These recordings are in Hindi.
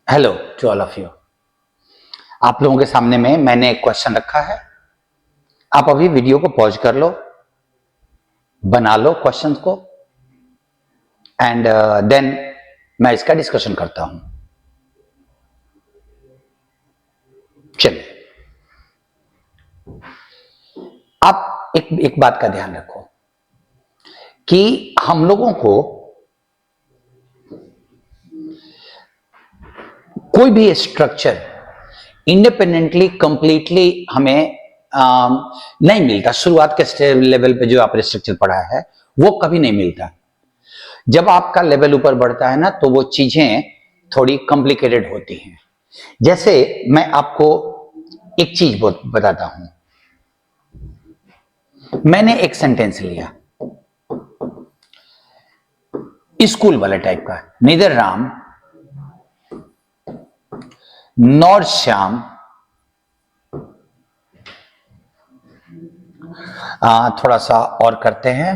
Hello to all of you. आप लोगों के सामने में मैंने एक क्वेश्चन रखा है। आप अभी वीडियो को पॉज कर लो, बना लो क्वेश्चन को एंड देन मैं इसका डिस्कशन करता हूं। चलिए, आप एक बात का ध्यान रखो कि हम लोगों को कोई भी स्ट्रक्चर इंडिपेंडेंटली कंप्लीटली हमें नहीं मिलता। शुरुआत के लेवल पे जो आपने स्ट्रक्चर पढ़ा है वो कभी नहीं मिलता। जब आपका लेवल ऊपर बढ़ता है ना तो वो चीजें थोड़ी कॉम्प्लिकेटेड होती हैं। जैसे मैं आपको एक चीज बताता हूं। मैंने एक सेंटेंस लिया स्कूल वाले टाइप का, नीदर राम नॉर श्याम थोड़ा सा और करते हैं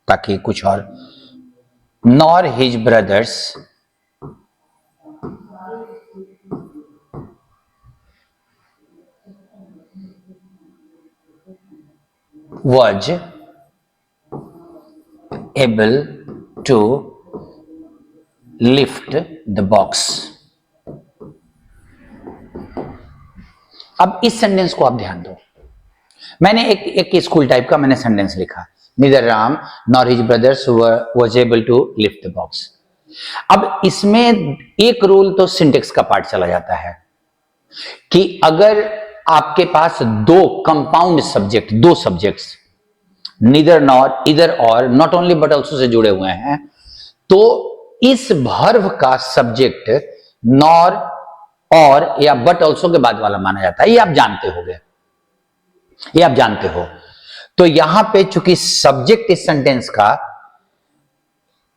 ताकि कुछ और, nor his brothers was able to lift the box। अब इस सेंटेंस को आप ध्यान दो। मैंने एक स्कूल टाइप का मैंने सेंटेंस लिखा, neither Ram nor his brothers was able to lift the box. अब इसमें एक रूल तो सिंटेक्स का पार्ट चला जाता है कि अगर आपके पास दो कंपाउंड सब्जेक्ट, दो सब्जेक्ट्स नीदर नॉर इधर और not only but also say जुड़े हुए हैं, तो इस वर्ब का सब्जेक्ट नॉर और या बट ऑल्सो के बाद वाला माना जाता है। ये आप जानते होंगे, ये आप जानते हो। तो यहां पे चूंकि सब्जेक्ट इस सेंटेंस का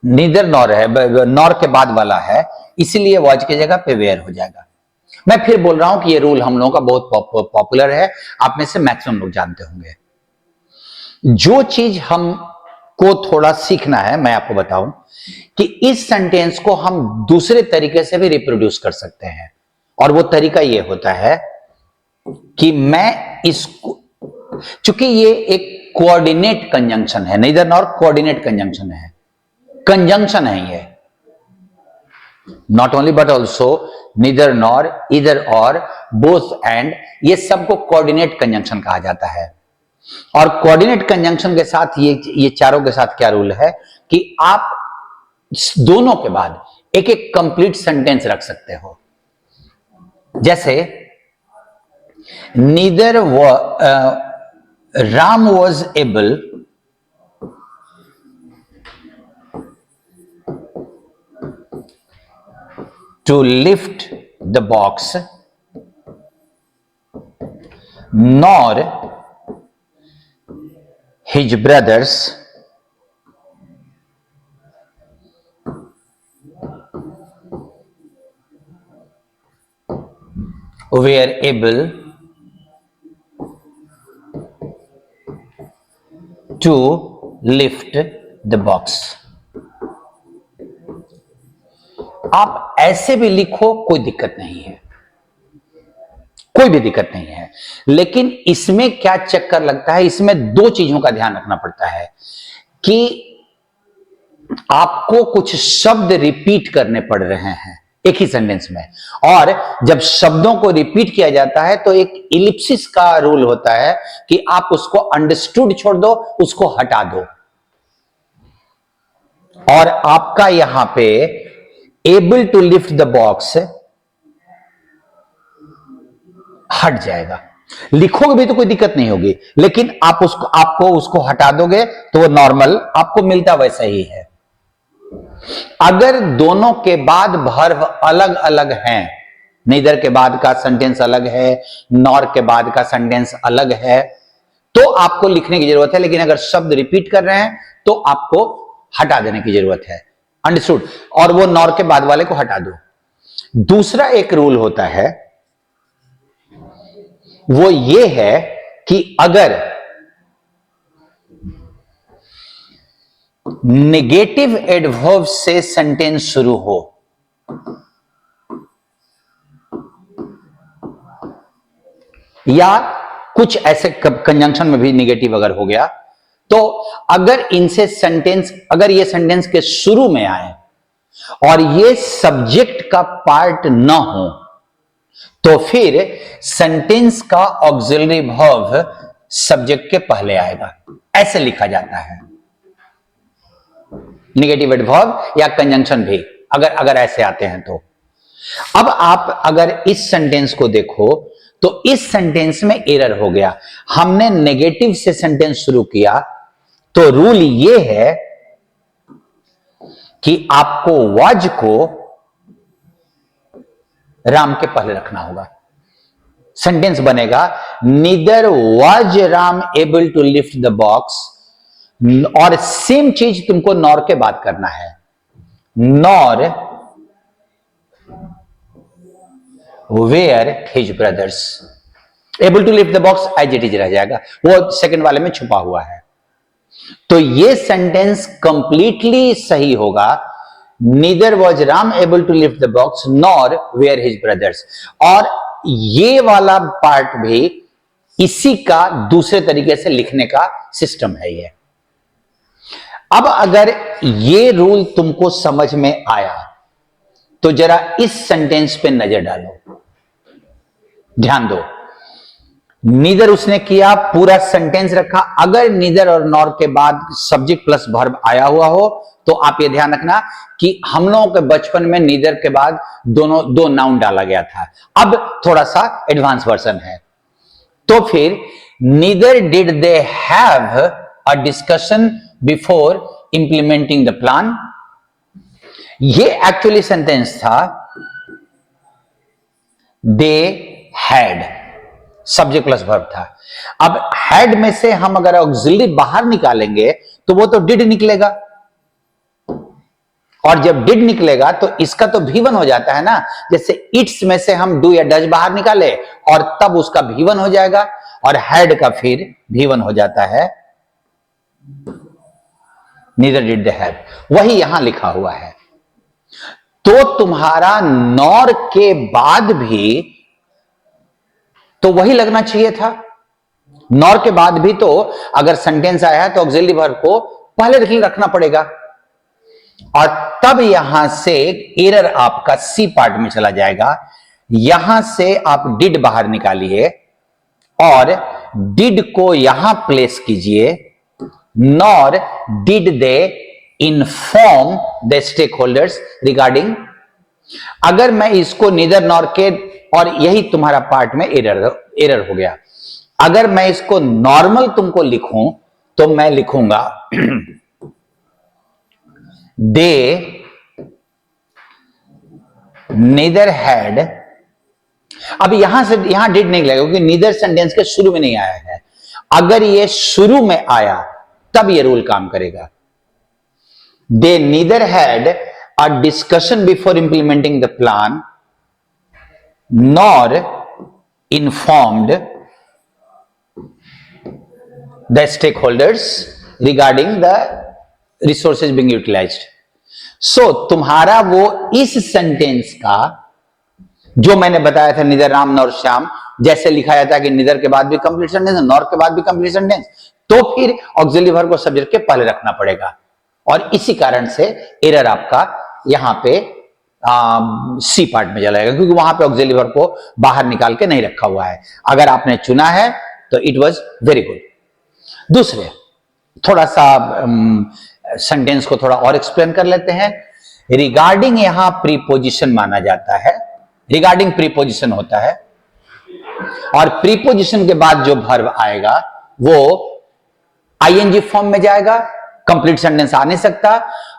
नीदर नॉर है, नॉर के बाद वाला है, इसीलिए वॉज की जगह पे वेयर हो जाएगा। मैं फिर बोल रहा हूं कि ये रूल हम लोगों का बहुत पॉपुलर है, आप में से मैक्सिमम लोग जानते होंगे। जो चीज हम को थोड़ा सीखना है, मैं आपको बताऊं कि इस सेंटेंस को हम दूसरे तरीके से भी रिप्रोड्यूस कर सकते हैं। और वो तरीका ये होता है कि मैं इसको, चूंकि ये एक कोऑर्डिनेट कंजंक्शन है, नीदर नॉर कोऑर्डिनेट कंजंक्शन है, कंजंक्शन है ये, not only but also, neither nor, इधर और, बोथ एंड, ये सबको कोऑर्डिनेट कंजंक्शन कहा जाता है। और कोऑर्डिनेट कंजंक्शन के साथ ये चारों के साथ क्या रूल है कि आप दोनों के बाद एक एक कंप्लीट सेंटेंस रख सकते हो। जैसे neither Ram was able to lift the box nor his brothers were able to lift the box। आप ऐसे भी लिखो, कोई दिक्कत नहीं है, कोई भी दिक्कत नहीं है। लेकिन इसमें क्या चक्कर लगता है, इसमें दो चीजों का ध्यान रखना पड़ता है कि आपको कुछ शब्द रिपीट करने पड़ रहे हैं एक ही सेंटेंस में, और जब शब्दों को रिपीट किया जाता है तो एक इलिप्सिस का रूल होता है कि आप उसको अंडरस्टूड छोड़ दो, उसको हटा दो, और आपका यहां पे able to lift the box हट जाएगा। लिखोगे भी तो कोई दिक्कत नहीं होगी, लेकिन आपको उसको हटा दोगे तो वो नॉर्मल आपको मिलता वैसा ही है। अगर दोनों के बाद वर्ब अलग अलग हैं, नीदर के बाद का सेंटेंस अलग है, नॉर के बाद का सेंटेंस अलग है, तो आपको लिखने की जरूरत है। लेकिन अगर शब्द रिपीट कर रहे हैं तो आपको हटा देने की जरूरत है, अंडरस्टूड, और वो नॉर के बाद वाले को हटा दो। दूसरा एक रूल होता है, वो ये है कि अगर नेगेटिव एडवर्ब से सेंटेंस शुरू हो या कुछ ऐसे कंजंक्शन में भी निगेटिव अगर हो गया, तो अगर इनसे सेंटेंस, अगर ये सेंटेंस के शुरू में आए और ये सब्जेक्ट का पार्ट ना हो, तो फिर सेंटेंस का ऑक्सिलरी वर्ब सब्जेक्ट के पहले आएगा, ऐसे लिखा जाता है। निगेटिव वर्ब या कंजंक्शन भी अगर ऐसे आते हैं तो। अब आप अगर इस सेंटेंस को देखो तो इस सेंटेंस में एरर हो गया। हमने नेगेटिव से सेंटेंस शुरू किया, तो रूल ये है कि आपको वाज को राम के पहले रखना होगा। सेंटेंस बनेगा neither was Ram able to lift the box, और सेम चीज तुमको नॉर के बाद करना है। Nor were his brothers, able to lift the box as it is रह जाएगा, वो सेकंड वाले में छुपा हुआ है। तो ये सेंटेंस कंप्लीटली सही होगा, neither was Ram able to lift the box nor were his brothers. और ये वाला पार्ट भी इसी का दूसरे तरीके से लिखने का सिस्टम है ये। अब अगर ये रूल तुमको समझ में आया तो जरा इस सेंटेंस पे नजर डालो, ध्यान दो। नीदर उसने किया, पूरा सेंटेंस रखा। अगर नीदर और नॉर के बाद सब्जेक्ट प्लस वर्ब आया हुआ हो तो आप ये ध्यान रखना कि हम लोगों के बचपन में नीदर के बाद दो नाउन डाला गया था, अब थोड़ा सा एडवांस वर्जन है। तो फिर neither did they have a discussion before implementing the plan, ये एक्चुअली सेंटेंस था they had, subject plus verb था। अब हैड में से हम अगर ऑक्सिलरी बाहर निकालेंगे तो वो तो डिड निकलेगा, और जब डिड निकलेगा तो इसका तो V1 हो जाता है ना। जैसे इट्स में से हम डू या डज बाहर निकाले और तब उसका V1 हो जाएगा, और हैड का फिर V1 हो जाता है नीदर डिड दे हैव, वही यहां लिखा हुआ है। तो तुम्हारा नॉर के बाद भी तो वही लगना चाहिए था। नॉर के बाद भी तो अगर सेंटेंस आया है तो ऑक्सिलरी वर्ब को पहले रखना पड़ेगा, और तब यहां से एरर आपका सी पार्ट में चला जाएगा। यहां से आप डिड बाहर निकालिए और डिड को यहां प्लेस कीजिए, nor did they inform the stakeholders regarding. अगर मैं इसको नीदर नॉर के, और यही तुम्हारा पार्ट में एरर हो गया। अगर मैं इसको नॉर्मल तुमको लिखूं तो मैं लिखूंगा दे नीदर हैड। अब यहां से यहां डिड नहीं लगेगा क्योंकि नीदर सेंटेंस के शुरू में नहीं आया है। अगर ये शुरू में आया तब ये रूल काम करेगा। They neither had a discussion before implementing the plan nor informed the stakeholders regarding the resources being utilized. So तुम्हारा वो इस सेंटेंस का जो मैंने बताया था निदर राम नॉर श्याम, जैसे लिखा जाता है कि निदर के बाद भी कंप्लीट सेंटेंस, नॉर के बाद भी कंप्लीट सेंटेंस, तो फिर ऑक्सिलरी वर्ब को सब्जेक्ट के पहले रखना पड़ेगा। और इसी कारण से एरर आपका यहां पे सी पार्ट में चला जाएगा, क्योंकि वहां पे ऑक्सिलरी वर्ब को बाहर निकाल के नहीं रखा हुआ है। अगर आपने चुना है तो इट वाज वेरी गुड। दूसरे थोड़ा सा सेंटेंस को थोड़ा और एक्सप्लेन कर लेते हैं। रिगार्डिंग यहां प्रीपोजिशन माना जाता है, रिगार्डिंग प्रीपोजिशन होता है, और प्रीपोजिशन के बाद जो वर्ब आएगा वो आईएनजी फॉर्म में जाएगा, कंप्लीट सेंटेंस आ नहीं सकता।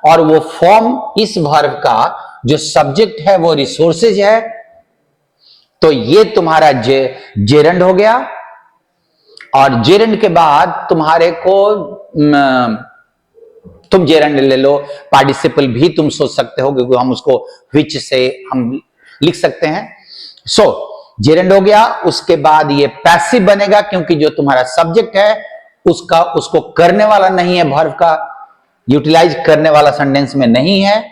और वो फॉर्म इस वर्ब का जो सब्जेक्ट है वो रिसोर्सेज है, तो ये तुम्हारा जेरंड हो गया। और जेरंड के बाद तुम्हारे को तुम जेरंड ले लो, पार्टिसिपल भी तुम सोच सकते हो क्योंकि हम उसको विच से हम लिख सकते हैं। सो जेरंड हो गया, उसके बाद ये पैसिव बनेगा क्योंकि जो तुम्हारा सब्जेक्ट है उसको करने वाला नहीं है, वर्ब का यूटिलाइज करने वाला सेंटेंस में नहीं है।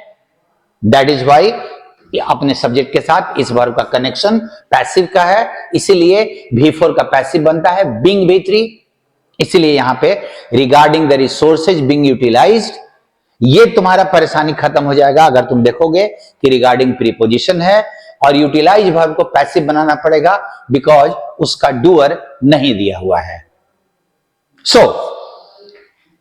दैट इज वाई अपने सब्जेक्ट के साथ इस वर्ब का कनेक्शन पैसिव का है, इसीलिए V4 का पैसिव बनता है बीइंग V3। इसलिए यहां पे regarding the resources being utilised, ये तुम्हारा परेशानी खत्म हो जाएगा अगर तुम देखोगे कि रिगार्डिंग प्रीपोजिशन है और यूटिलाइज वर्ब को पैसिव बनाना पड़ेगा बिकॉज उसका डूअर नहीं दिया हुआ है। सो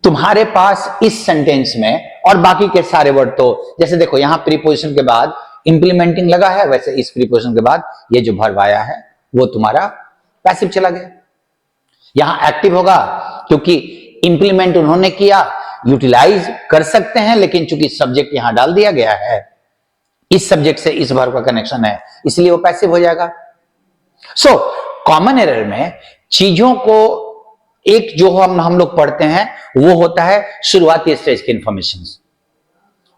तुम्हारे पास इस सेंटेंस में और बाकी के सारे वर्ड तो जैसे देखो यहां प्रीपोजिशन के बाद इंप्लीमेंटिंग लगा है, वैसे इस प्रीपोजिशन के बाद ये जो वर्ब आया है वो तुम्हारा पैसिव चला गया। यहां एक्टिव होगा क्योंकि इंप्लीमेंट उन्होंने किया, यूटिलाइज कर सकते हैं लेकिन चूंकि सब्जेक्ट यहां डाल दिया गया है, इस सब्जेक्ट से इस वर्ब का कनेक्शन है, इसलिए वो पैसिव हो जाएगा। सो कॉमन एरर में चीजों को एक जो हम लोग पढ़ते हैं वो होता है शुरुआती स्टेज के इंफॉर्मेशन,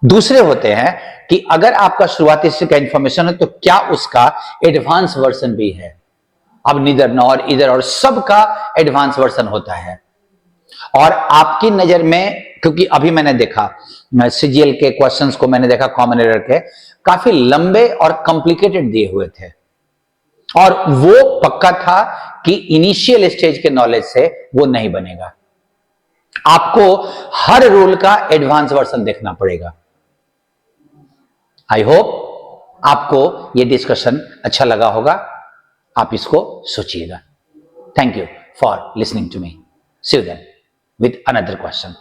दूसरे होते हैं कि अगर आपका शुरुआती स्टेज का इंफॉर्मेशन है तो क्या उसका एडवांस वर्जन भी है। अब नीदर नॉर इधर और सबका एडवांस वर्जन होता है। और आपकी नजर में, क्योंकि अभी मैंने देखा सीजीएल के क्वेश्चंस को, मैंने देखा कॉमन एरर के काफी लंबे और कॉम्प्लिकेटेड दिए हुए थे और वो पक्का था कि इनिशियल स्टेज के नॉलेज से वो नहीं बनेगा, आपको हर रूल का एडवांस वर्जन देखना पड़ेगा। आई होप आपको ये डिस्कशन अच्छा लगा होगा, आप इसको सोचिएगा। Thank you for listening to me. See you then with another question.